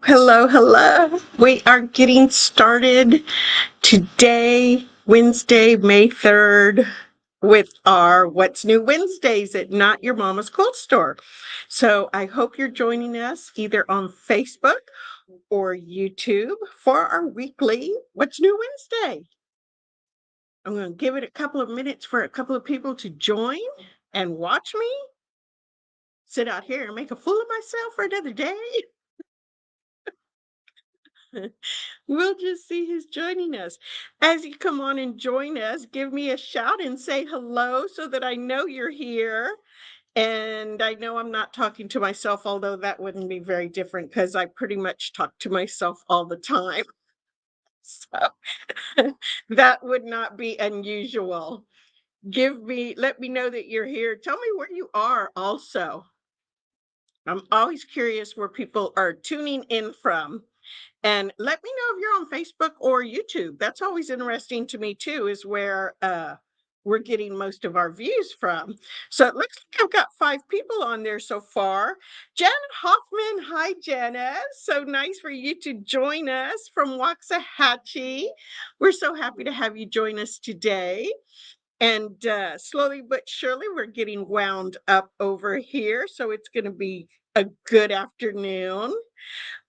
Hello, hello. We are getting started today, Wednesday, May 3rd, with our What's New Wednesdays at Not Your Mama's Quilt Store. So I hope you're joining us either on Facebook or YouTube for our weekly What's New Wednesday. I'm going to give it a couple of minutes for a couple of people to join and watch me sit out here and make a fool of myself for another day. We'll just see who's joining us. As you come on and join us, give me a shout and say hello so that I know you're here. And I know I'm not talking to myself, although that wouldn't be very different because I pretty much talk to myself all the time. So that would not be unusual. Let me know that you're here. Tell me where you are also. I'm always curious where people are tuning in from. And let me know if you're on Facebook or YouTube. That's always interesting to me too, is where we're getting most of our views from. So it looks like I've got 5 people on there so far. Janet Hoffman, hi Janet. So nice for you to join us from Waxahachie. We're so happy to have you join us today. And slowly but surely, we're getting wound up over here. So it's going to be a good afternoon.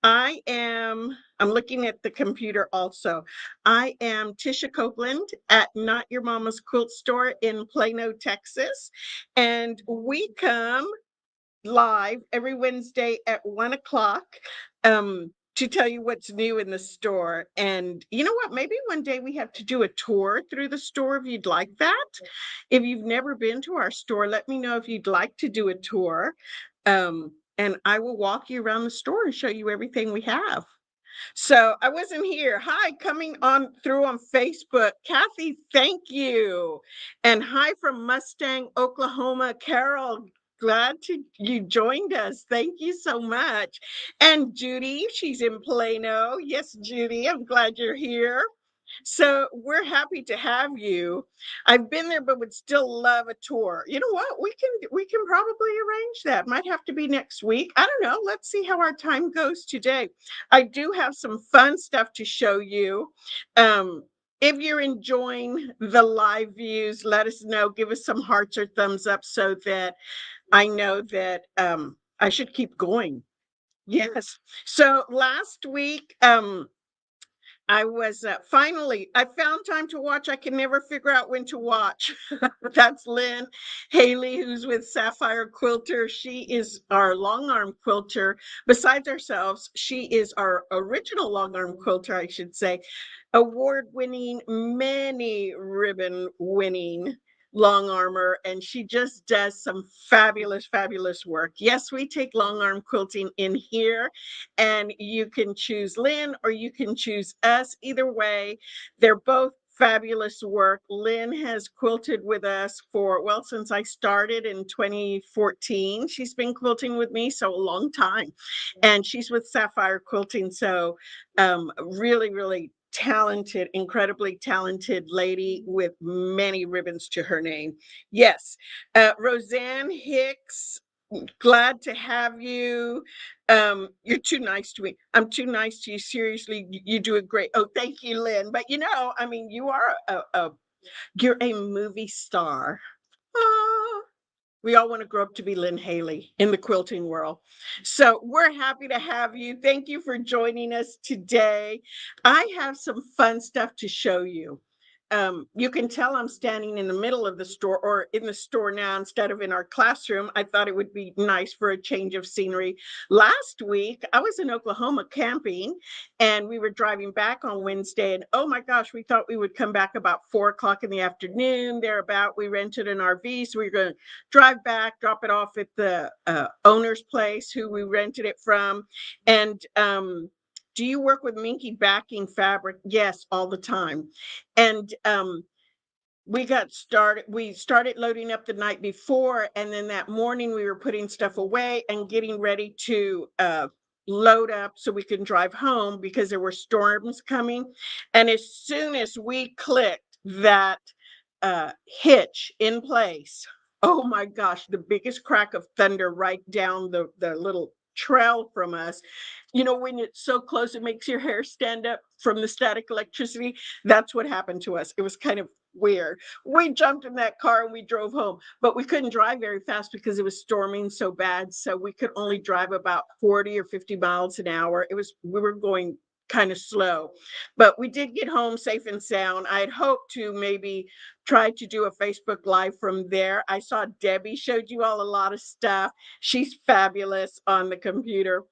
I'm looking at the computer also. I am Tisha Copeland at Not Your Mama's Quilt Store in Plano, Texas. And we come live every Wednesday at 1 o'clock to tell you what's new in the store. And you know what? Maybe one day we have to do a tour through the store if you'd like that. If you've never been to our store, let me know if you'd like to do a tour. And I will walk you around the store and show you everything we have. So I wasn't here. Hi, coming on through on Facebook. Kathy, thank you. And hi from Mustang, Oklahoma. Carol, glad you joined us. Thank you so much. And Judy, she's in Plano. Yes, Judy, I'm glad you're here. So we're happy to have you. I've been there, but would still love a tour. You know what? We can probably arrange that. Might have to be next week. I don't know. Let's see how our time goes today. I do have some fun stuff to show you. If you're enjoying the live views, let us know. Give us some hearts or thumbs up so that I know that I should keep going. Yes. So last week, I was I found time to watch. I can never figure out when to watch. That's Lynn Haley, who's with Sapphire Quilter. She is our long arm quilter. Besides ourselves, she is our original long arm quilter, I should say, award winning, many ribbon winning long armor, and she just does some fabulous work. Yes, we take long arm quilting in here, and you can choose Lynn or you can choose us. Either way, they're both fabulous work. Lynn has quilted with us for, well, since I started in 2014. She's been quilting with me so a long time, and she's with Sapphire Quilting. So really talented, incredibly talented lady with many ribbons to her name. Yes. Roseanne Hicks, glad to have you. You're too nice to me. I'm too nice to you. Seriously, you do a great. Oh, thank you, Lynn. But you know, I mean, you're a movie star. Ah, we all want to grow up to be Lynn Haley in the quilting world. So we're happy to have you. Thank you for joining us today. I have some fun stuff to show you. You can tell I'm standing in the middle of the store or in the store now instead of in our classroom. I thought it would be nice for a change of scenery. Last week, I was in Oklahoma camping, and we were driving back on Wednesday. And oh my gosh, we thought we would come back about 4 o'clock in the afternoon, thereabout. We rented an RV, so we were going to drive back, drop it off at the owner's place who we rented it from. And do you work with minky backing fabric? Yes, all the time. And we started loading up the night before, and then that morning we were putting stuff away and getting ready to load up so we can drive home because there were storms coming. And as soon as we clicked that hitch in place, oh my gosh, the biggest crack of thunder right down the little trail from us. You know, when it's so close, it makes your hair stand up from the static electricity. That's what happened to us. It was kind of weird. We jumped in that car and we drove home, but we couldn't drive very fast because it was storming so bad. So we could only drive about 40 or 50 miles an hour. We were going kind of slow, but we did get home safe and sound. I had hoped to maybe try to do a Facebook Live from there. I saw Debbie showed you all a lot of stuff. She's fabulous on the computer.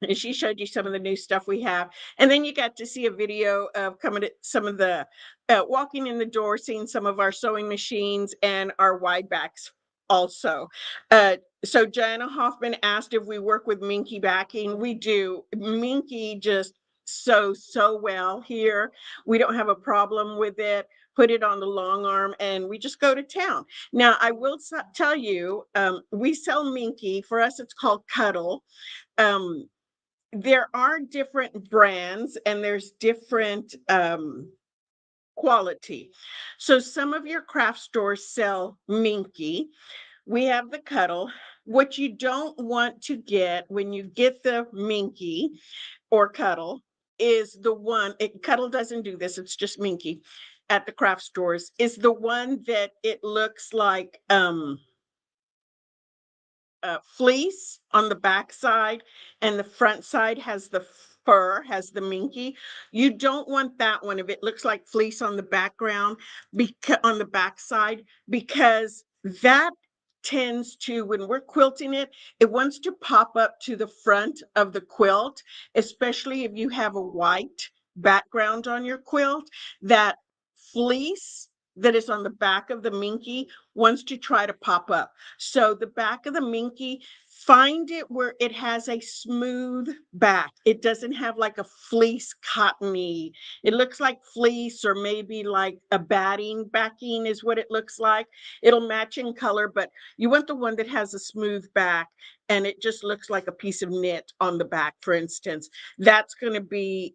And she showed you some of the new stuff we have. And then you got to see a video of coming to some of the walking in the door, seeing some of our sewing machines and our wide backs also. Uh, so Jana Hoffman asked if we work with Minky backing. We do. Minky just sews so well here. We don't have a problem with it. Put it on the long arm and we just go to town. Now, I will tell you, we sell Minky. For us, it's called Cuddle. Um, there are different brands and there's different quality. So some of your craft stores sell Minky. We have the Cuddle. What you don't want to get when you get the Minky or Cuddle is the one, Cuddle doesn't do this, it's just Minky at the craft stores, is the one that it looks like fleece on the back side and the front side has the fur, has the minky. You don't want that one if it looks like fleece on the background, because on the back side, because that tends to, when we're quilting it, it wants to pop up to the front of the quilt, especially if you have a white background on your quilt. That fleece that is on the back of the minky wants to try to pop up. So the back of the Minky, find it where it has a smooth back. It doesn't have like a fleece cottony. It looks like fleece or maybe like a batting backing is what it looks like. It'll match in color, but you want the one that has a smooth back and it just looks like a piece of knit on the back, for instance. That's going to be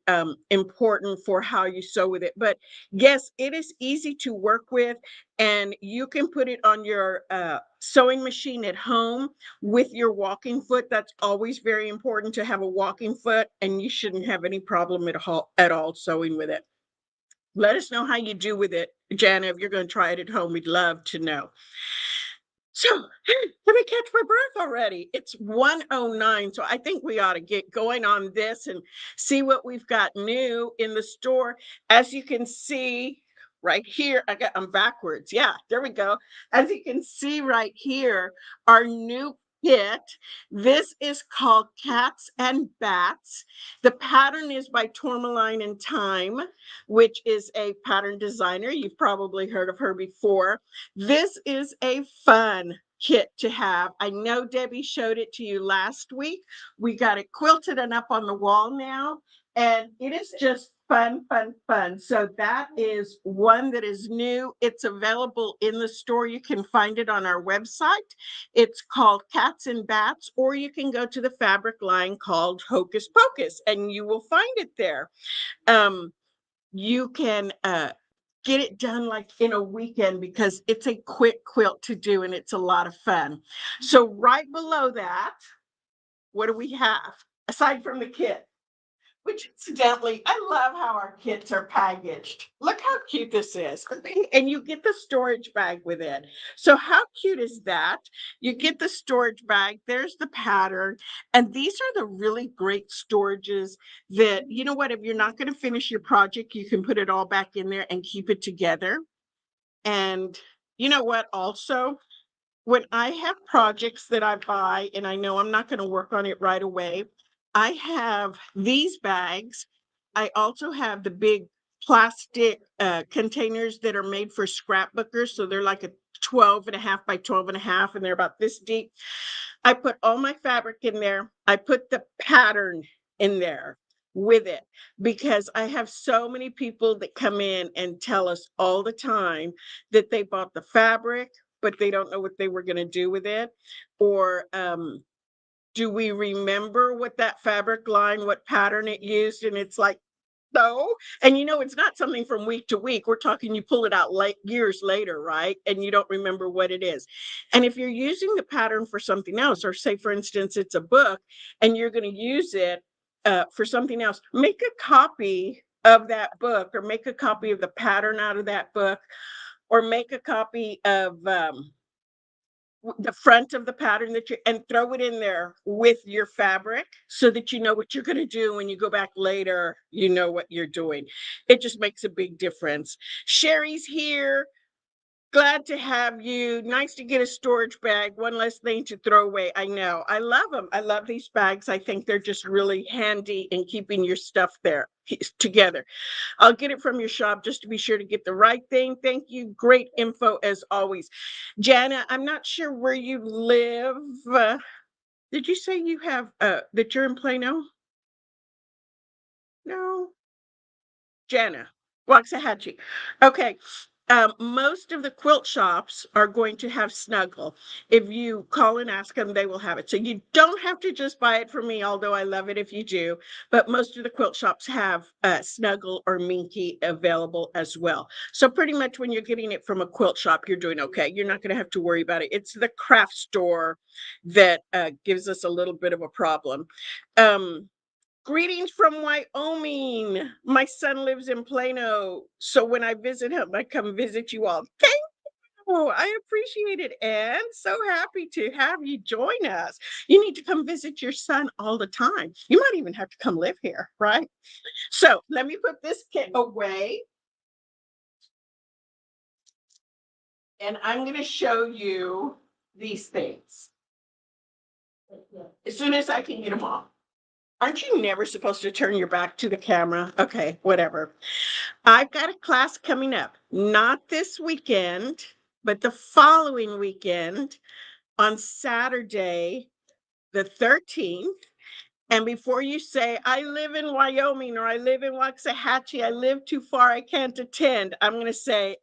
important for how you sew with it. But yes, it is easy to work with and you can put it on your sewing machine at home with your walking foot. That's always very important to have a walking foot, and you shouldn't have any problem at all sewing with it. Let us know how you do with it, Jana. If you're going to try it at home, we'd love to know. So let me catch my breath already. It's 1:09, so I think we ought to get going on this and see what we've got new in the store. As you can see right here, I'm backwards. Yeah, there we go. As you can see right here, our new kit. This is called Cats and Bats. The pattern is by Tourmaline and Time, which is a pattern designer. You've probably heard of her before. This is a fun kit to have. I know Debbie showed it to you last week. We got it quilted and up on the wall now, and it is just fun, fun, fun. So that is one that is new. It's available in the store. You can find it on our website. It's called Cats and Bats, or you can go to the fabric line called Hocus Pocus, and you will find it there. You can get it done like in a weekend because it's a quick quilt to do and it's a lot of fun. So right below that, what do we have aside from the kit? Which incidentally, I love how our kits are packaged. Look how cute this is. And you get the storage bag with it. So how cute is that? You get the storage bag, there's the pattern, and these are the really great storages that, you know what, if you're not going to finish your project, you can put it all back in there and keep it together. And you know what, also, when I have projects that I buy and I know I'm not going to work on it right away, I have these bags. I also have the big plastic containers that are made for scrapbookers. So they're like a 12.5 by 12.5, and they're about this deep. I put all my fabric in there. I put the pattern in there with it because I have so many people that come in and tell us all the time that they bought the fabric, but they don't know what they were going to do with it. Or do we remember what that fabric line, what pattern it used? And it's like, So, and it's not something from week to week. We're talking you pull it out like years later, right? And you don't remember what it is. And if you're using the pattern for something else, or say, for instance, it's a book and you're going to use it for something else, make a copy of that book or make a copy of the pattern out of that book or make a copy of the front of the pattern that you and throw it in there with your fabric so that you know what you're going to do when you go back later, you know what you're doing. It just makes a big difference. Sherry's here. Glad to have you. Nice to get a storage bag. One less thing to throw away. I know. I love them. I love these bags. I think they're just really handy in keeping your stuff there together. I'll get it from your shop just to be sure to get the right thing. Thank you. Great info as always. Jana, I'm not sure where you live. Did you say you have that you're in Plano? No. Jana, Waxahachie. Okay. Most of the quilt shops are going to have Snuggle. If you call and ask them, they will have it. So you don't have to just buy it from me, although I love it if you do. But most of the quilt shops have Snuggle or Minky available as well. So pretty much when you're getting it from a quilt shop, you're doing okay. You're not going to have to worry about it. It's the craft store that gives us a little bit of a problem. Um, Greetings from Wyoming. My son lives in Plano. So when I visit him, I come visit you all. Thank you. I appreciate it. And so happy to have you join us. You need to come visit your son all the time. You might even have to come live here, right? So let me put this kit away and I'm going to show you these things as soon as I can get them off. Aren't you never supposed to turn your back to the camera? Okay, whatever. I've got a class coming up, not this weekend, but the following weekend on Saturday, the 13th. And before you say, I live in Wyoming or I live in Waxahachie, I live too far, I can't attend, I'm going to say,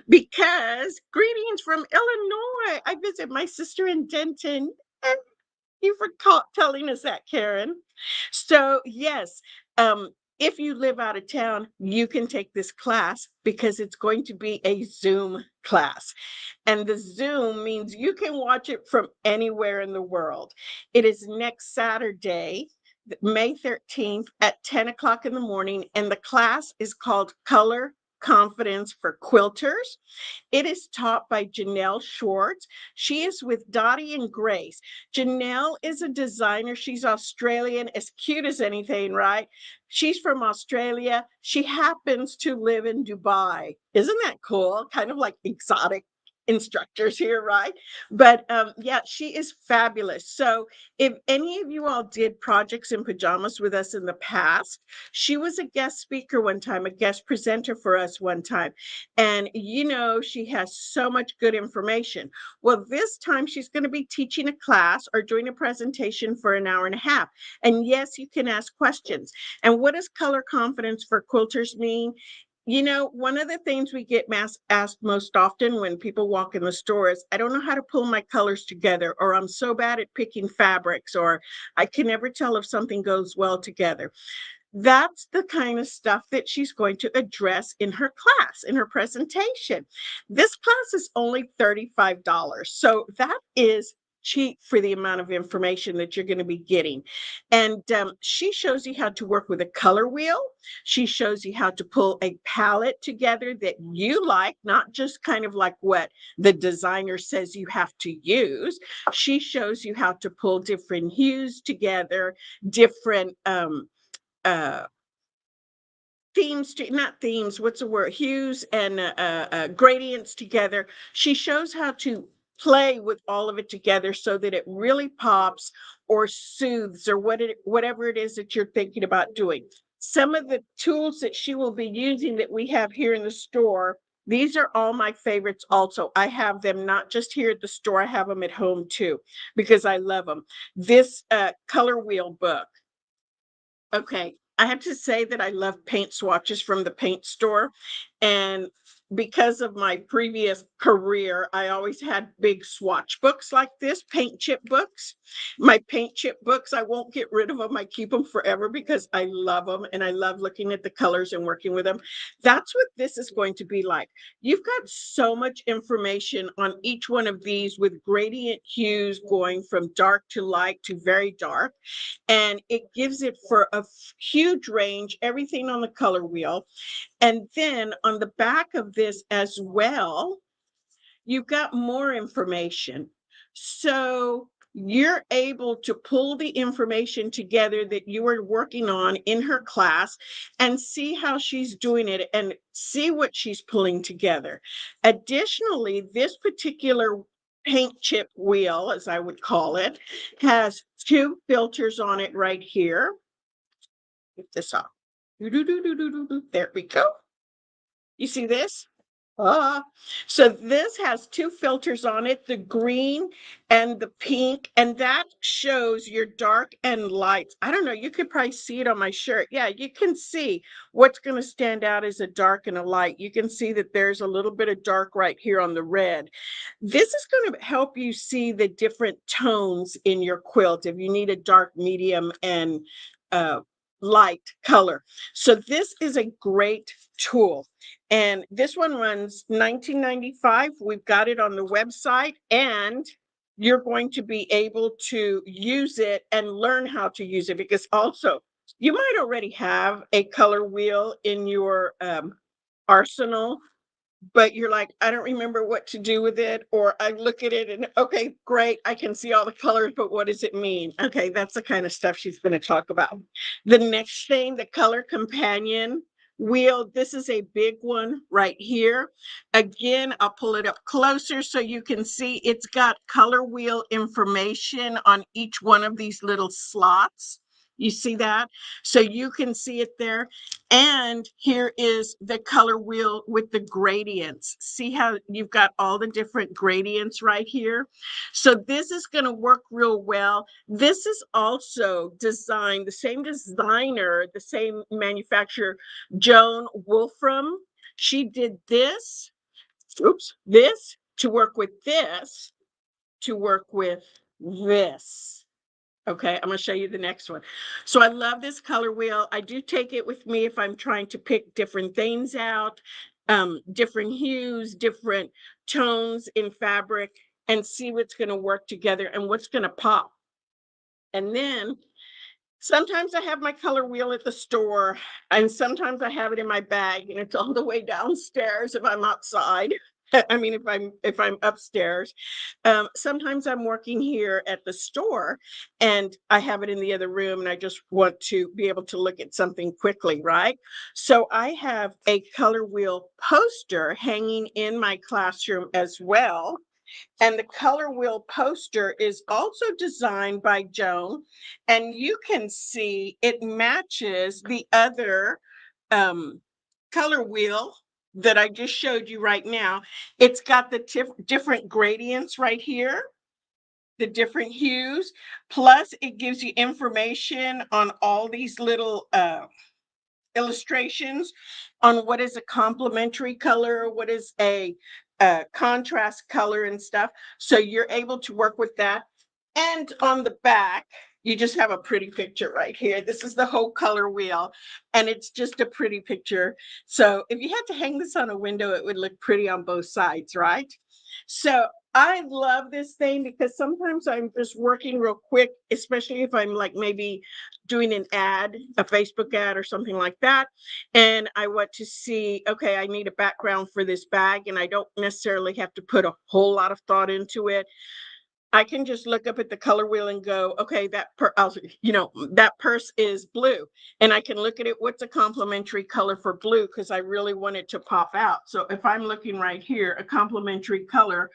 because greetings from Illinois. I visit my sister in Denton. Thank you for telling us that, Karen. So, yes, if you live out of town, you can take this class because it's going to be a Zoom class. And the Zoom means you can watch it from anywhere in the world. It is next Saturday, May 13th at 10 o'clock in the morning. And the class is called Color Confidence for Quilters. It is taught by Janelle Schwartz. She is with Dottie and Grace. Janelle is a designer. She's Australian, as cute as anything, right? She's from Australia. She happens to live in Dubai. Isn't that cool? Kind of like exotic instructors here, right? But yeah, she is fabulous. So if any of you all did projects in pajamas with us in the past, she was a guest speaker one time, a guest presenter for us one time. And she has so much good information. Well, this time she's going to be teaching a class or doing a presentation for an hour and a half. And yes, you can ask questions. And what does color confidence for quilters mean? One of the things we get asked most often when people walk in the store is, I don't know how to pull my colors together, or I'm so bad at picking fabrics, or I can never tell if something goes well together. That's the kind of stuff that she's going to address in her class, in her presentation. This class is only $35. So that is cheap for the amount of information that you're going to be getting. And she shows you how to work with a color wheel. She shows you how to pull a palette together that you like, not just kind of like what the designer says you have to use. She shows you how to pull different hues together, different uh not themes, what's the word, hues and gradients together. She shows how to play with all of it together so that it really pops or soothes or whatever it is that you're thinking about doing. Some of the tools that she will be using that we have here in the store, these are all my favorites also. I have them not just here at the store, I have them at home too, because I love them. This color wheel book. Okay, I have to say that I love paint swatches from the paint store, and because of my previous career, I always had big swatch books like this, paint chip books. My paint chip books, I won't get rid of them. I keep them forever because I love them and I love looking at the colors and working with them. That's what this is going to be like. You've got so much information on each one of these with gradient hues going from dark to light to very dark. And it gives it for a huge range, everything on the color wheel. And then on the back of this as well, you've got more information. So you're able to pull the information together that you were working on in her class and see how she's doing it and see what she's pulling together. Additionally, this particular paint chip wheel, as I would call it, has two filters on it right here. Get this off. There we go. You see this? Ah, so this has two filters on it, the green and the pink, and that shows your dark and light. I don't know, you could probably see it on my shirt. Yeah, you can see what's going to stand out as a dark and a light. You can see that there's a little bit of dark right here on the red. This is going to help you see the different tones in your quilt if you need a dark, medium, and uh, light color. So this is a great tool. And this one runs $19.95. We've got it on the website, and you're going to be able to use it and learn how to use it because also you might already have a color wheel in your arsenal, but you're like, I don't remember what to do with it. Or I look at it and, okay, great, I can see all the colors, but what does it mean? Okay, that's the kind of stuff she's going to talk about. The next thing, the color companion wheel. This is a big one right here. Again, I'll pull it up closer so you can see it's got color wheel information on each one of these little slots. You see that? So you can see it there. And here is the color wheel with the gradients. See how you've got all the different gradients right here? So this is going to work real well. This is also designed, the same designer, the same manufacturer, Joan Wolfram. She did this, this to work with this, to work with this. Okay, I'm going to show you the next one. So I love this color wheel. I do take it with me if I'm trying to pick different things out, different hues, different tones in fabric, and see what's going to work together and what's going to pop. And then sometimes I have my color wheel at the store, and sometimes I have it in my bag, and it's all the way downstairs if I'm outside. I mean, if I'm upstairs. Sometimes I'm working here at the store, and I have it in the other room, and I just want to be able to look at something quickly, right? So I have a color wheel poster hanging in my classroom as well. And the color wheel poster is also designed by Joan. And you can see it matches the other color wheel that I just showed you right now. It's got the different gradients right here, the different hues. Plus, it gives you information on all these little illustrations on what is a complementary color, what is a contrast color and stuff. So you're able to work with that. And on the back, you just have a pretty picture right here. This is the whole color wheel, and it's just a pretty picture. So if you had to hang this on a window, it would look pretty on both sides, right? So I love this thing because sometimes I'm just working real quick, especially if I'm like maybe doing an ad, a Facebook ad or something like that. And I want to see, okay, I need a background for this bag, and I don't necessarily have to put a whole lot of thought into it. I can just look up at the color wheel and go, okay, that purse is blue. And I can look at it, what's a complementary color for blue? Because I really want it to pop out. So if I'm looking right here, a complementary color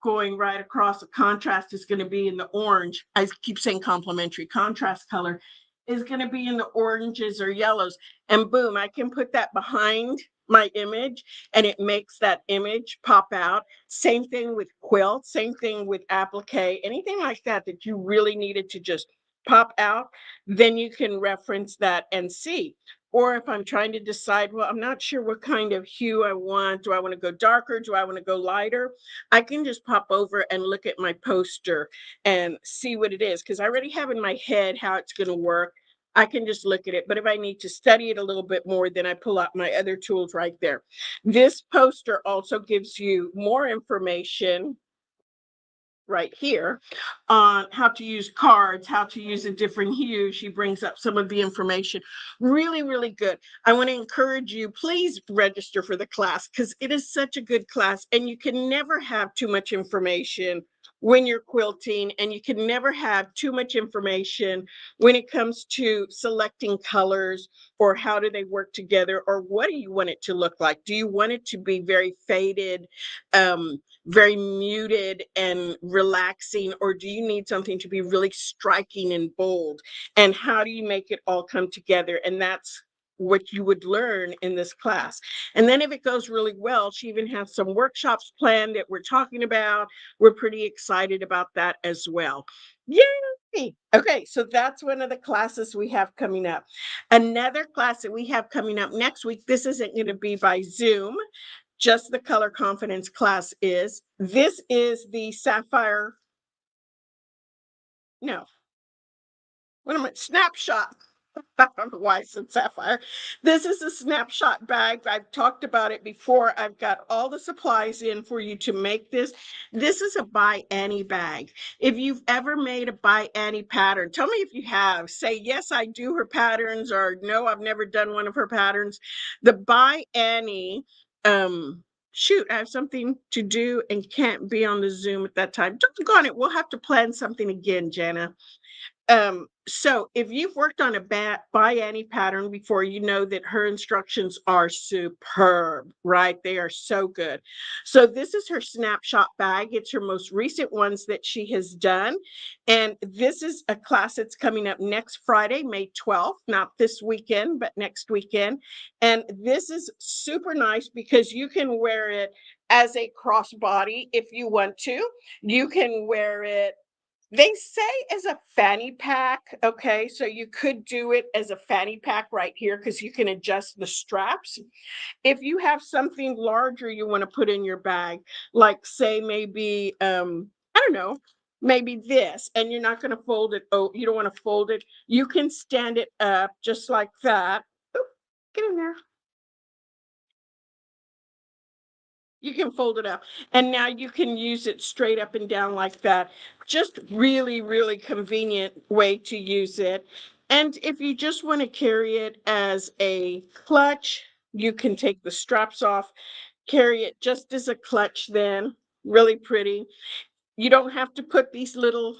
going right across the contrast is going to be in the orange. I keep saying complementary, contrast color is going to be in the oranges or yellows. And boom, I can put that behind my image and it makes that image pop out. Same thing with quilt, same thing with applique, anything like that that you really needed to just pop out, then you can reference that and see. Or if I'm trying to decide, well, I'm not sure what kind of hue I want. Do I want to go darker? Do I want to go lighter? I can just pop over and look at my poster and see what it is because I already have in my head how it's going to work. I can just look at it. But if I need to study it a little bit more, then I pull out my other tools right there. This poster also gives you more information right here on how to use cards, how to use a different hue. She brings up some of the information. Really, really good. I want to encourage you, please register for the class because it is such a good class and you can never have too much information when you're quilting, and you can never have too much information when it comes to selecting colors or how do they work together or what do you want it to look like. Do you want it to be very faded, very muted and relaxing, or do you need something to be really striking and bold? And how do you make it all come together? And that's what you would learn in this class. And then if it goes really well, she even has some workshops planned that we're talking about. We're pretty excited about that as well. Yay! Okay, so that's one of the classes we have coming up. Another class that we have coming up next week, this isn't going to be by Zoom, just the color confidence class is. This is the sapphire, no, what am I, snapshot. I don't know why I said sapphire. This is a snapshot bag. I've talked about it before. I've got all the supplies in for you to make this. This is a By Annie bag. If you've ever made a By Annie pattern, tell me if you have. Say, yes, I do her patterns, or no, I've never done one of her patterns. The By Annie, shoot, I have something to do and can't be on the Zoom at that time. Don't go on it. We'll have to plan something again, Jana. So if you've worked on a By Annie pattern before, you know that her instructions are superb, right? They are so good. So this is her snapshot bag. It's her most recent ones that she has done. And this is a class that's coming up next Friday, May 12th, not this weekend, but next weekend. And this is super nice because you can wear it as a crossbody if you want to. You can wear it, they say, as a fanny pack. Okay, so you could do it as a fanny pack right here because you can adjust the straps. If you have something larger you want to put in your bag, like say maybe I don't know, maybe this, and you're not going to fold it. Oh, you don't want to fold it. You can stand it up just like that. Oh, get in there. You can fold it up, and now you can use it straight up and down like that. Just really, really convenient way to use it. And if you just want to carry it as a clutch, you can take the straps off, carry it just as a clutch then. Really pretty. You don't have to put these little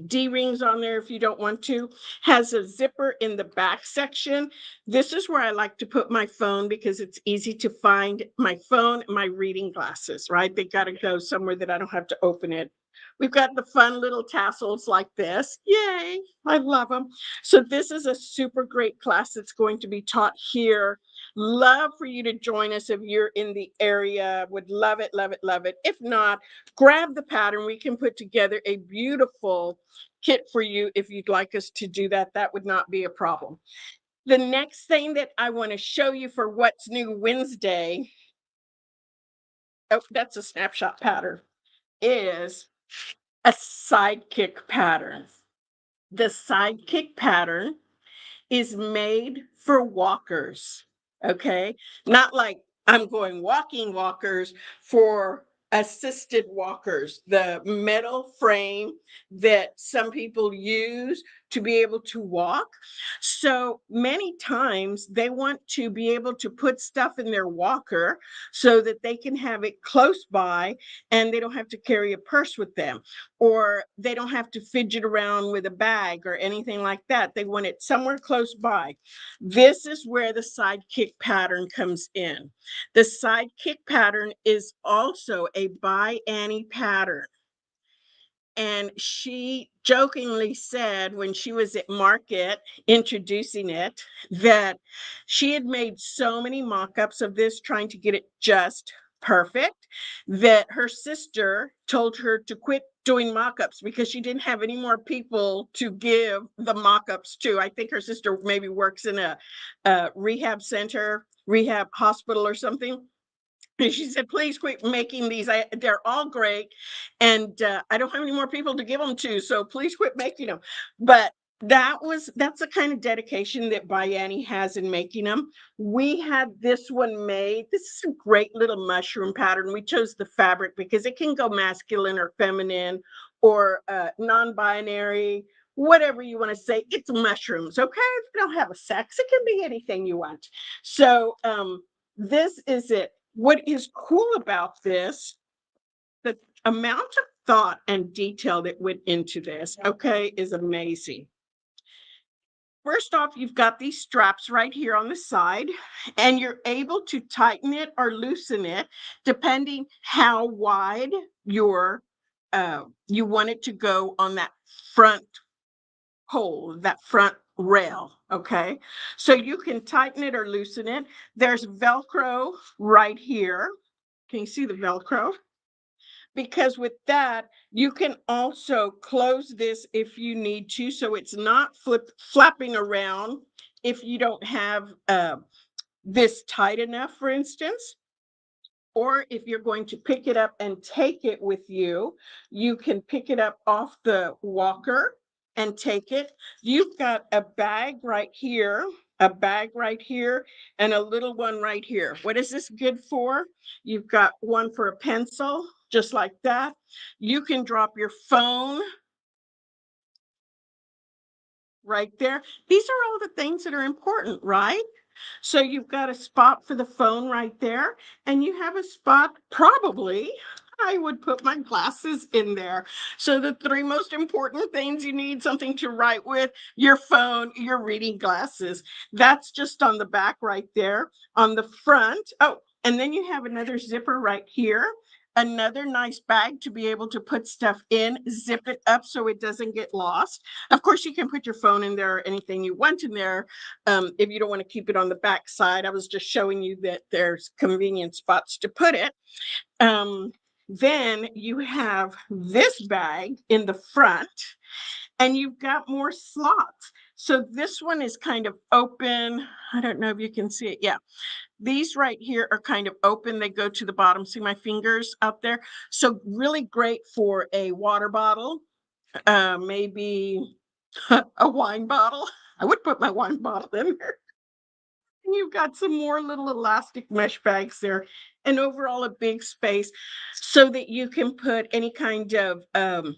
D rings on there if you don't want to. Has a zipper in the back section. This is where I like to put my phone because it's easy to find my phone and my reading glasses, right? They got to go somewhere that I don't have to open it. We've got the fun little tassels like this. Yay, I love them. So this is a super great class that's going to be taught here. Love for you to join us if you're in the area. Would love it, love it, love it. If not, grab the pattern. We can put together a beautiful kit for you if you'd like us to do that. That would not be a problem. The next thing that I want to show you for What's New Wednesday, oh, that's a snapshot pattern, is a sidekick pattern. The sidekick pattern is made for walkers. Okay. Not like I'm going walking walkers, for assisted walkers, the metal frame that some people use to be able to walk. So many times they want to be able to put stuff in their walker so that they can have it close by and they don't have to carry a purse with them, or they don't have to fidget around with a bag or anything like that. They want it somewhere close by. This is where the sidekick pattern comes in. The sidekick pattern is also a By Annie pattern. And she jokingly said when she was at market introducing it that she had made so many mock-ups of this trying to get it just perfect that her sister told her to quit doing mock-ups because she didn't have any more people to give the mock-ups to. I think her sister maybe works in a rehab center, rehab hospital or something. And she said, "Please quit making these. They're all great, and I don't have any more people to give them to. So please quit making them." But that's the kind of dedication that Bayani has in making them. We had this one made. This is a great little mushroom pattern. We chose the fabric because it can go masculine or feminine or non-binary, whatever you want to say. It's mushrooms, okay? If you don't have a sex, it can be anything you want. So this is it. What is cool about this, the amount of thought and detail that went into this, okay, is amazing. First off, you've got these straps right here on the side, and you're able to tighten it or loosen it depending how wide you want it to go on that front hole, that front rail. Okay. So you can tighten it or loosen it. There's Velcro right here. Can you see the Velcro? Because with that, you can also close this if you need to. So it's not flapping around if you don't have this tight enough, for instance. Or if you're going to pick it up and take it with you, you can pick it up off the walker and take it. You've got a bag right here, a bag right here, and a little one right here. What is this good for? You've got one for a pencil, just like that. You can drop your phone right there. These are all the things that are important, right? So you've got a spot for the phone right there, and you have a spot, probably, I would put my glasses in there. So the three most important things you need something to write with: your phone, your reading glasses. That's just on the back right there. On the front, oh, and then you have another zipper right here. Another nice bag to be able to put stuff in, zip it up so it doesn't get lost. Of course, you can put your phone in there or anything you want in there if you don't want to keep it on the back side. I was just showing you that there's convenient spots to put it. Then you have this bag in the front, and you've got more slots. So this one is kind of open. I don't know if you can see it. Yeah, these right here are kind of open. They go to the bottom. See my fingers out there? So really great for a water bottle, maybe a wine bottle. I would put my wine bottle in there. And you've got some more little elastic mesh bags there, and overall a big space so that you can put any kind of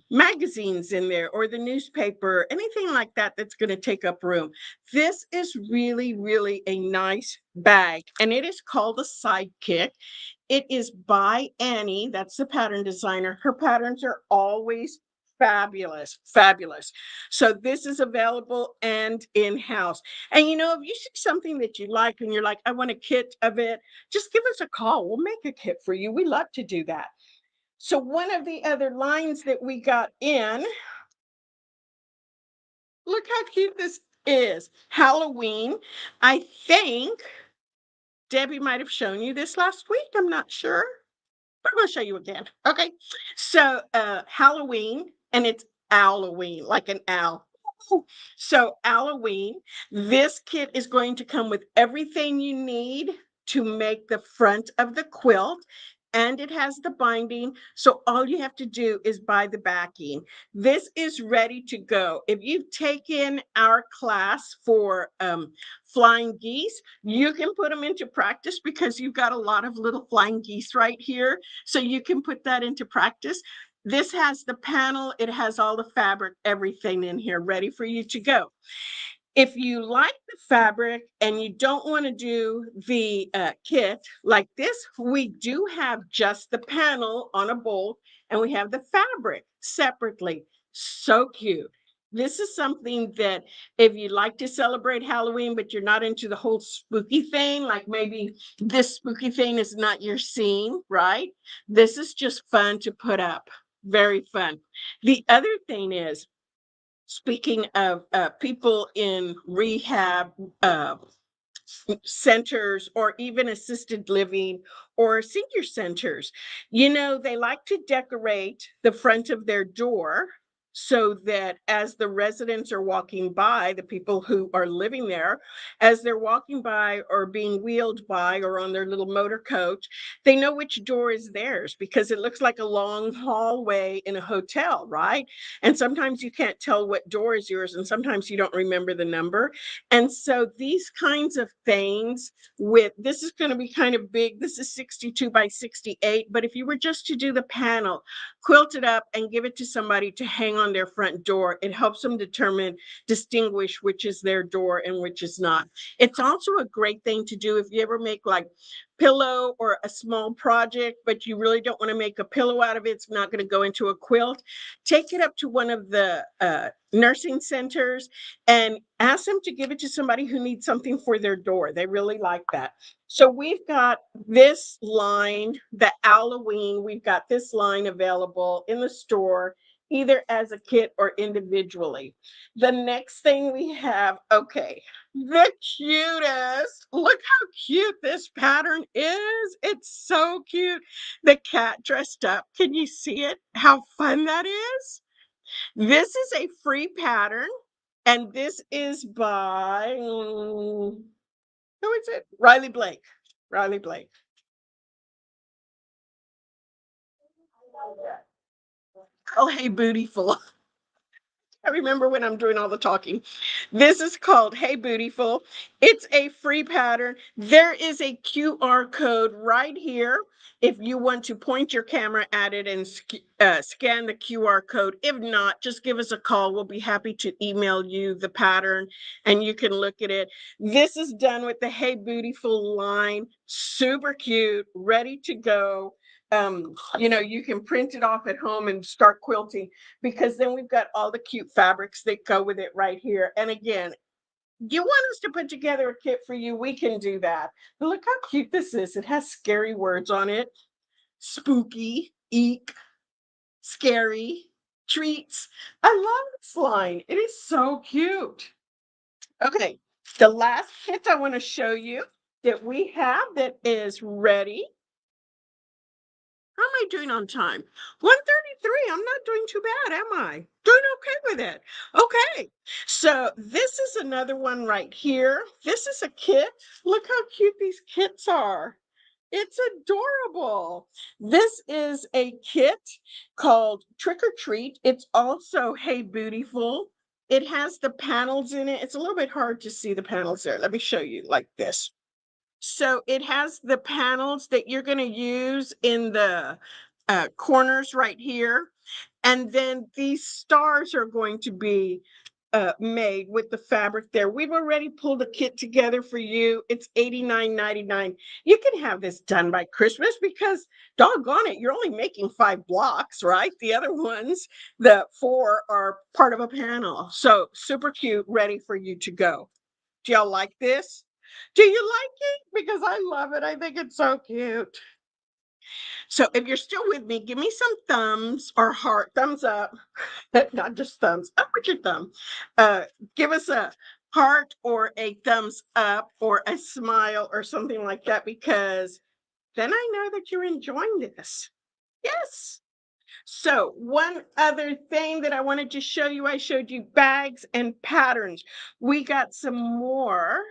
magazines in there or the newspaper, anything like that that's going to take up room. This is really, really a nice bag, and it is called a Sidekick. It is by Annie. That's the pattern designer. Her patterns are always fabulous, fabulous. So this is available and in-house. And if you see something that you like and you're like, I want a kit of it, just give us a call. We'll make a kit for you. We love to do that. So one of the other lines that we got in, look how cute this is. Halloween. I think Debbie might have shown you this last week. I'm not sure. But I'm gonna show you again. Okay. So Halloween, and it's Halloween, like an owl. So Halloween, this kit is going to come with everything you need to make the front of the quilt. And it has the binding. So all you have to do is buy the backing. This is ready to go. If you've taken our class for flying geese, you can put them into practice because you've got a lot of little flying geese right here. So you can put that into practice. This has the panel, it has all the fabric, everything in here ready for you to go. If you like the fabric and you don't want to do the kit like this, we do have just the panel on a bolt, and we have the fabric separately. So cute. This is something that if you like to celebrate Halloween, but you're not into the whole spooky thing, like maybe this spooky thing is not your scene, right? This is just fun to put up. Very fun. The other thing is, speaking of people in rehab centers or even assisted living or senior centers. You know, they like to decorate the front of their door so that as the residents are walking by, the people who are living there, as they're walking by or being wheeled by or on their little motor coach, they know which door is theirs because it looks like a long hallway in a hotel, right? And sometimes you can't tell what door is yours, and sometimes you don't remember the number. And so these kinds of things with this is going to be kind of big. This is 62 by 68. But if you were just to do the panel, quilt it up and give it to somebody to hang on their front door, it helps them distinguish which is their door and which is not. It's also a great thing to do if you ever make like pillow or a small project, but you really don't want to make a pillow out of it. It's not going to go into a quilt. Take it up to one of the nursing centers and ask them to give it to somebody who needs something for their door. They really like that. So we've got this line, the Halloween, we've got this line available in the store, either as a kit or individually. The next thing we have, okay, the cutest. Look how cute this pattern is. It's so cute. The cat dressed up. Can you see it? How fun that is? This is a free pattern, and this is by who is it? Riley Blake. Riley Blake. Oh, hey, Bootyful. I remember when I'm doing all the talking. This is called Hey Bootyful. It's a free pattern. There is a QR code right here if you want to point your camera at it and scan the QR code. If not, just give us a call. We'll be happy to email you the pattern and you can look at it. This is done with the Hey Bootyful line. Super cute, ready to go. You can print it off at home and start quilting because then we've got all the cute fabrics that go with it right here. And again, you want us to put together a kit for you, we can do that. But look how cute this is. It has scary words on it. Spooky, eek, scary, treats. I love this line. It is so cute. Okay, the last kit I want to show you that we have that is ready. How am I doing on time? 1:33. I'm not doing too bad, am I? Doing okay with it. Okay. So this is another one right here. This is a kit. Look how cute these kits are. It's adorable. This is a kit called Trick or Treat. It's also Hey Bootyful. It has the panels in it. It's a little bit hard to see the panels there. Let me show you like this. So it has the panels that you're going to use in the corners right here. And then these stars are going to be made with the fabric there. We've already pulled a kit together for you. It's $89.99. You can have this done by Christmas because doggone it, you're only making 5 blocks, right? The other ones, the 4 are part of a panel. So super cute, ready for you to go. Do y'all like this? Do you like it? Because I love it. I think it's so cute. So if you're still with me, give me some thumbs or heart, thumbs up, not just thumbs, up with your thumb. Uh, Give us a heart or a thumbs up or a smile or something like that because then I know that you're enjoying this. Yes. So one other thing that I wanted to show you, I showed you bags and patterns. We got some more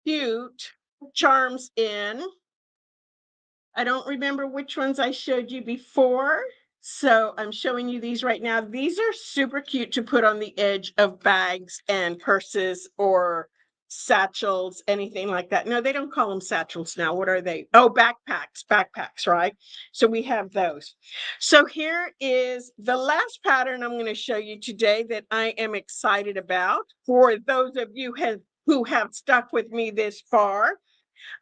cute charms in. I don't remember which ones I showed you before. So I'm showing you these right now. These are super cute to put on the edge of bags and purses or satchels, anything like that. No, they don't call them satchels now. What are they? Oh, backpacks, right? So we have those. So here is the last pattern I'm going to show you today that I am excited about for those of you who have stuck with me this far.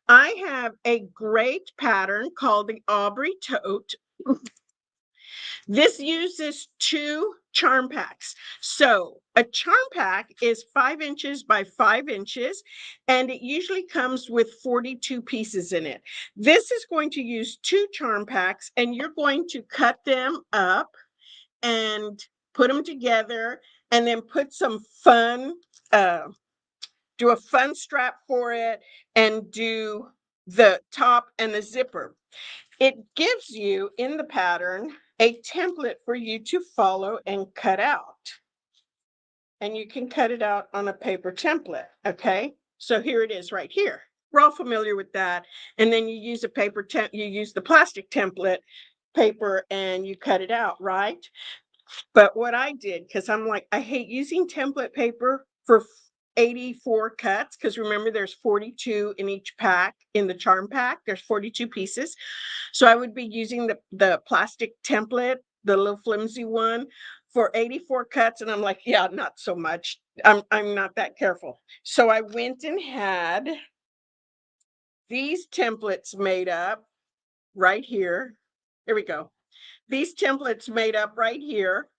I have a great pattern called the Aubrey Tote. This uses 2 charm packs. So a charm pack is 5 inches by 5 inches, and it usually comes with 42 pieces in it. This is going to use 2 charm packs, and you're going to cut them up and put them together, and then put some fun uh, do a fun strap for it, and do the top and the zipper. It gives you in the pattern a template for you to follow and cut out. And you can cut it out on a paper template. Okay. So here it is right here. We're all familiar with that. And then you use a you use the plastic template paper and you cut it out, right? But what I did, because I'm like, I hate using template paper for 84 cuts, because remember, there's 42 in each pack. In the charm pack, there's 42 pieces. So I would be using the plastic template, the little flimsy one, for 84 cuts. And I'm like, yeah, not so much. I'm not that careful. So I went and had these templates made up right here. Here we go. These templates made up right here.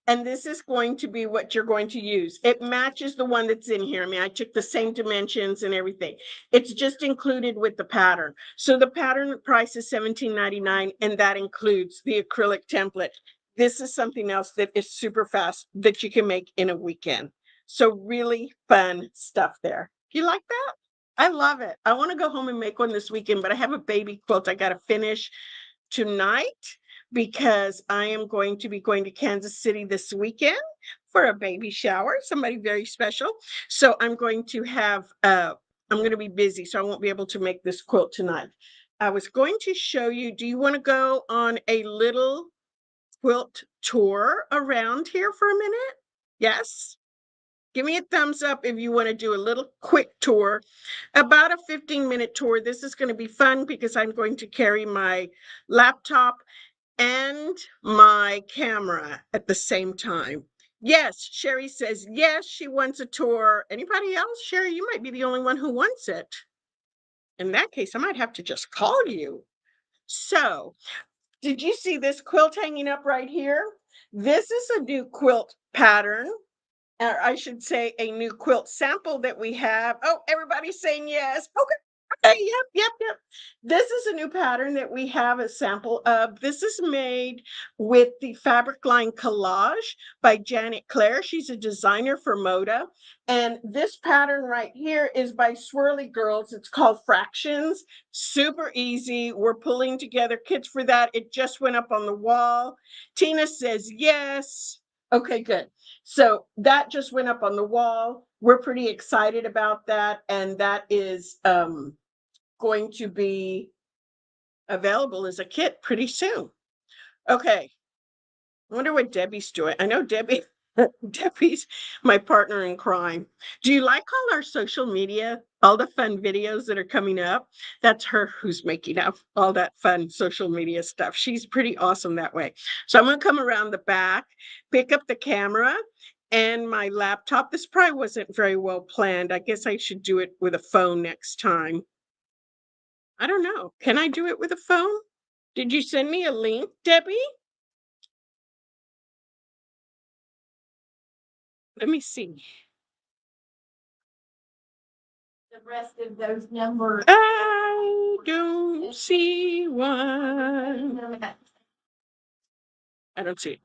And this is going to be what you're going to use. It matches the one that's in here. I mean, I took the same dimensions and everything. It's just included with the pattern. So the pattern price is $17.99, and that includes the acrylic template. This is something else that is super fast that you can make in a weekend. So really fun stuff there. You like that? I love it. I want to go home and make one this weekend, but I have a baby quilt I got to finish tonight because I am going to be going to Kansas City this weekend for a baby shower, somebody very special. So I'm going to have I'm going to be busy, so I won't be able to make this quilt tonight. I was going to show you, do you want to go on a little quilt tour around here for a minute? Yes? Give me a thumbs up if you want to do a little quick tour, about a 15-minute tour. This is going to be fun because I'm going to carry my laptop and my camera at the same time. Yes, Sherry says, yes, she wants a tour. Anybody else? Sherry, you might be the only one who wants it. In that case, I might have to just call you. So, did you see this quilt hanging up right here? This is a new quilt pattern, or I should say a new quilt sample that we have. Oh, everybody's saying yes. Okay. Okay, yep. This is a new pattern that we have a sample of. This is made with the fabric line Collage by Janet Clare. She's a designer for Moda. And this pattern right here is by Swirly Girls. It's called Fractions. Super easy. We're pulling together kits for that. It just went up on the wall. Tina says yes. Okay, good. So that just went up on the wall. We're pretty excited about that. And that is going to be available as a kit pretty soon. Okay. I wonder what Debbie's doing. I know Debbie, Debbie's my partner in crime. Do you like all our social media, all the fun videos that are coming up? That's her who's making up all that fun social media stuff. She's pretty awesome that way. So I'm going to come around the back, pick up the camera and my laptop. This probably wasn't very well planned. I guess I should do it with a phone next time. I don't know. Can I do it with a phone? Did you send me a link, Debbie? Let me see. The rest of those numbers. I don't see one. I don't see it.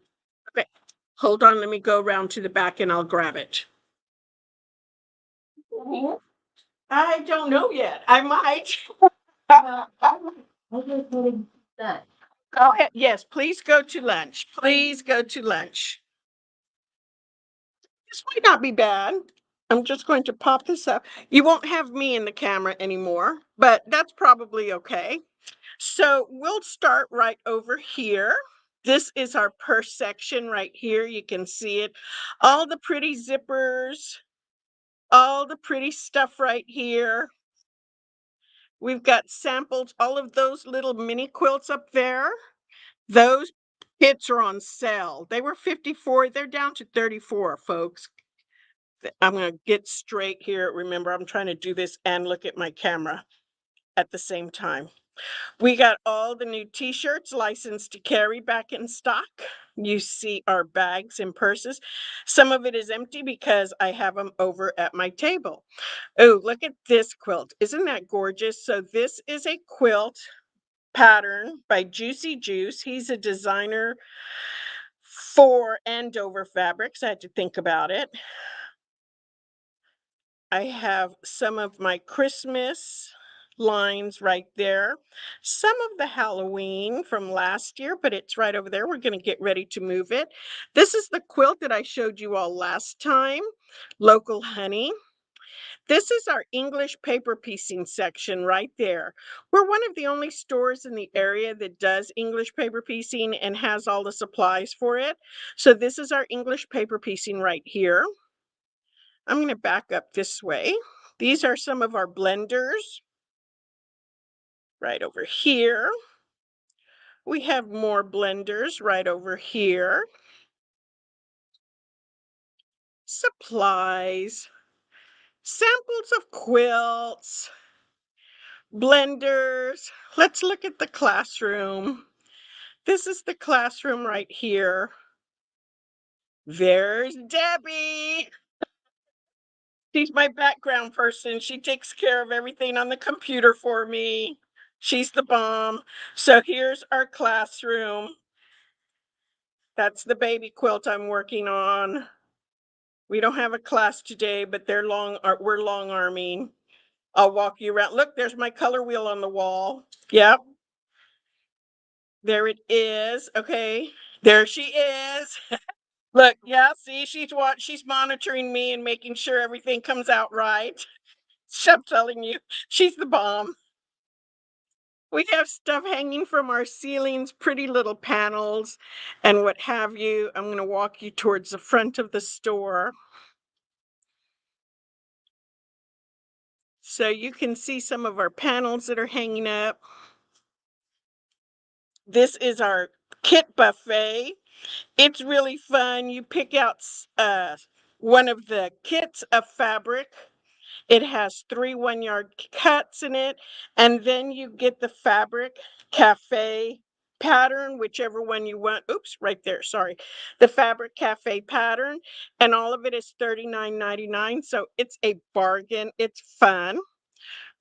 Okay. Hold on. Let me go around to the back and I'll grab it. I don't know yet. I might. Go ahead. Yes, please go to lunch. Please go to lunch. This might not be bad. I'm just going to pop this up. You won't have me in the camera anymore, but that's probably okay. So we'll start right over here. This is our purse section right here. You can see it. All the pretty zippers, all the pretty stuff right here. We've got samples, all of those little mini quilts up there. Those kits are on sale. They were 54. They're down to 34, folks. I'm going to get straight here. Remember, I'm trying to do this and look at my camera at the same time. We got all the new t-shirts licensed to carry back in stock. You see our bags and purses. Some of it is empty because I have them over at my table. Oh, look at this quilt. Isn't that gorgeous? So this is a quilt pattern by Juicy Juice. He's a designer for Andover Fabrics. I had to think about it. I have some of my Christmas lines right there. Some of the Halloween from last year, but it's right over there. We're going to get ready to move it. This is the quilt that I showed you all last time, Local Honey. This is our English paper piecing section right there. We're one of the only stores in the area that does English paper piecing and has all the supplies for it. So this is our English paper piecing right here. I'm going to back up this way. These are some of our blenders right over here. We have more blenders right over here. Supplies, samples of quilts, blenders. Let's look at the classroom. This is the classroom right here. There's Debbie. She's my background person. She takes care of everything on the computer for me. She's the bomb. So here's our classroom. That's the baby quilt I'm working on. We don't have a class today, but we're long arming. I'll walk you around. Look, there's my color wheel on the wall. Yep. There it is. Okay. There she is. Look, yeah, see, she's monitoring me and making sure everything comes out right. I'm telling you, she's the bomb. We have stuff hanging from our ceilings, pretty little panels and what have you. I'm going to walk you towards the front of the store. So you can see some of our panels that are hanging up. This is our kit buffet. It's really fun. You pick out one of the kits of fabric. It has 3 1-yard cuts in it, and then you get the fabric cafe pattern, whichever one you want. Oops, right there, sorry. The fabric cafe pattern, and all of it is $39.99, so it's a bargain. It's fun.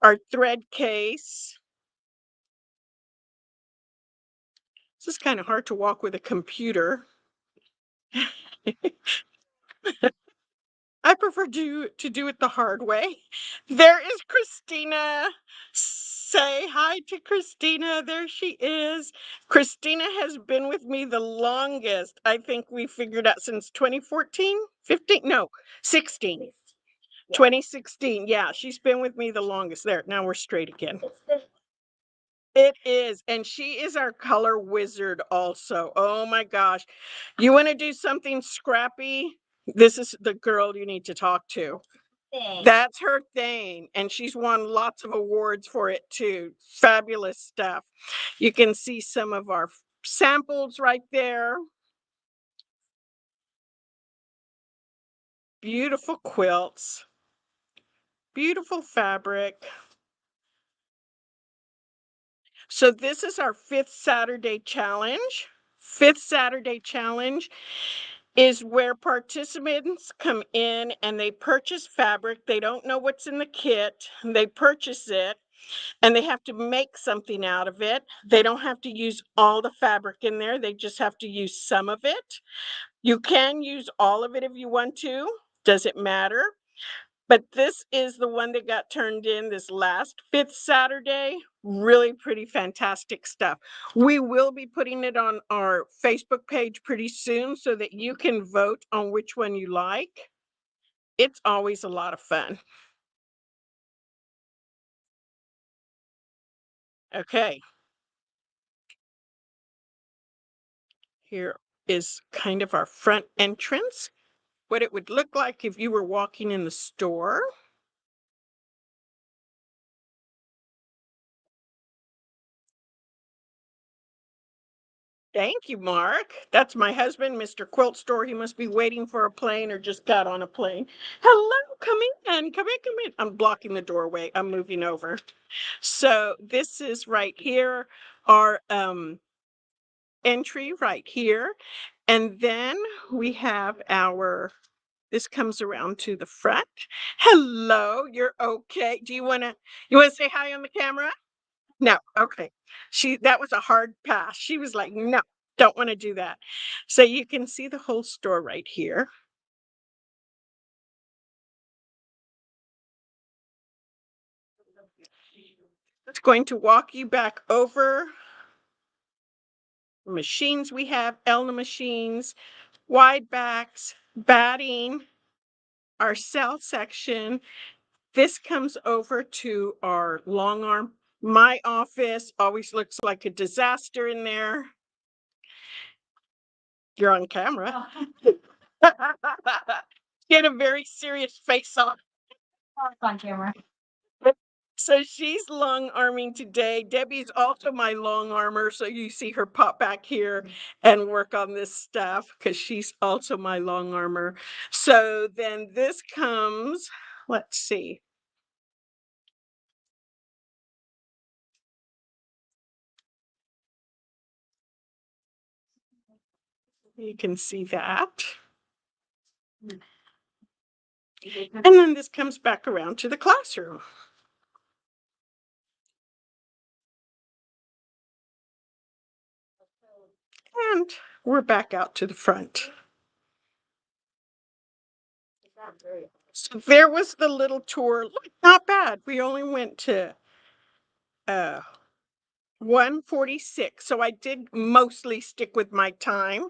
Our thread case. This is kind of hard to walk with a computer. I prefer to do it the hard way. There is Christina. Say hi to Christina. There she is. Christina has been with me the longest. I think we figured out since 2014, 15, no, 16. 2016. Yeah, she's been with me the longest. There, now we're straight again. It is, and she is our color wizard also. Oh my gosh. You want to do something scrappy? This is the girl you need to talk to. That's her thing, and she's won lots of awards for it too. Fabulous stuff. You can see some of our samples right there. Beautiful quilts. Beautiful fabric. So this is our 5th Saturday challenge. 5th Saturday challenge is where participants come in and they purchase fabric. They don't know what's in the kit. They purchase it and they have to make something out of it. They don't have to use all the fabric in there. They just have to use some of it. You can use all of it if you want to. Doesn't matter. But this is the one that got turned in this last 5th Saturday. Really pretty fantastic stuff. We will be putting it on our Facebook page pretty soon so that you can vote on which one you like. It's always a lot of fun. Okay. Here is kind of our front entrance, what it would look like if you were walking in the store. Thank you, Mark. That's my husband, Mr. Quilt Store. He must be waiting for a plane or just got on a plane. Hello, come in, come in, come in. I'm blocking the doorway. I'm moving over. So this is right here, our entry right here. And then we have this comes around to the front. Hello, you're okay. You want to say hi on the camera? No, okay. That was a hard pass. She was like, no, don't want to do that. So you can see the whole store right here. It's going to walk you back over the machines we have, Elna machines, wide backs, batting, our cell section. This comes over to our long arm. My office always looks like a disaster in there. You're on camera. Get a very serious face on. On camera. So she's long arming today. Debbie's also my long armor. So you see her pop back here and work on this stuff because she's also my long armor. So then this comes, let's see. You can see that. And then this comes back around to the classroom. And we're back out to the front. So there was the little tour. Look, not bad. We only went to 146. So I did mostly stick with my time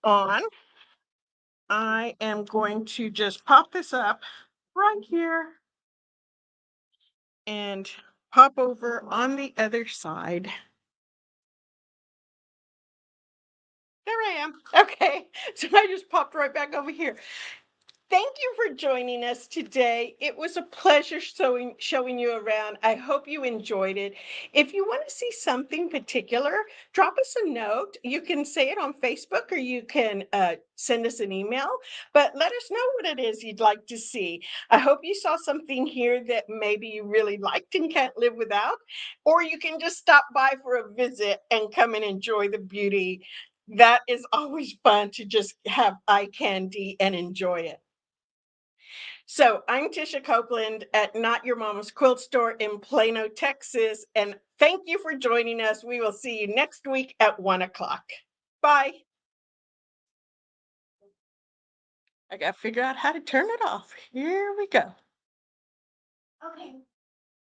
on. I am going to just pop this up right here and pop over on the other side. There I am. Okay. So I just popped right back over here. Thank you for joining us today. It was a pleasure showing you around. I hope you enjoyed it. If you want to see something particular, drop us a note. You can say it on Facebook or you can send us an email, but let us know what it is you'd like to see. I hope you saw something here that maybe you really liked and can't live without, or you can just stop by for a visit and come and enjoy the beauty. That is always fun to just have eye candy and enjoy it. So I'm Tisha Copeland at Not Your Mama's Quilt Store in Plano, Texas. And thank you for joining us. We will see you next week at 1 o'clock. Bye. I got to figure out how to turn it off. Here we go. Okay.